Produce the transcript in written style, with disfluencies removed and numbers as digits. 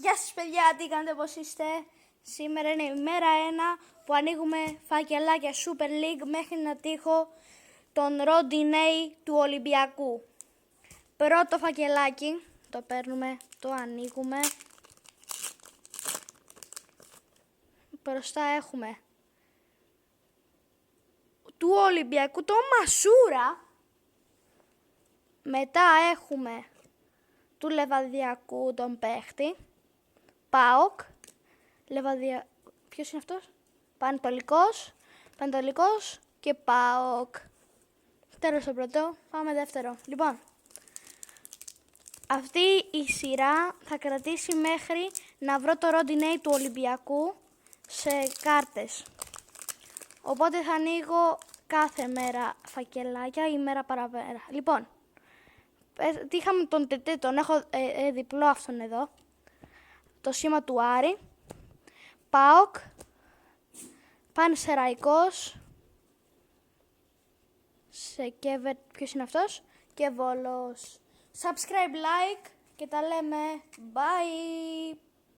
Γεια σας παιδιά, τι κάνετε, πώς είστε? Σήμερα είναι η μέρα 1 που ανοίγουμε φακελάκια Super League μέχρι να τύχω τον Ροντινέι του Ολυμπιακού. Πρώτο φακελάκι, το παίρνουμε, το ανοίγουμε. Μπροστά έχουμε του Ολυμπιακού το Μασούρα. Μετά έχουμε του Λεβαδιακού τον παίχτη. ΠΑΟΚ. Ποιος είναι αυτός? Πανετολικός και ΠΑΟΚ. Τέλος το πρώτο, πάμε δεύτερο. Λοιπόν, αυτή η σειρά θα κρατήσει μέχρι να βρω το Ροντινέι του Ολυμπιακού σε κάρτες. Οπότε θα ανοίγω κάθε μέρα φακελάκια ή μέρα παραπέρα. Λοιπόν, είχαμε τον Τετέ, τον έχω διπλό αυτόν εδώ. Το σήμα του Άρη. ΠΑΟΚ. Πανσεραϊκός. Σεκέβερ, ποιος είναι αυτός? Και Βόλος. Subscribe, like και τα λέμε. Bye!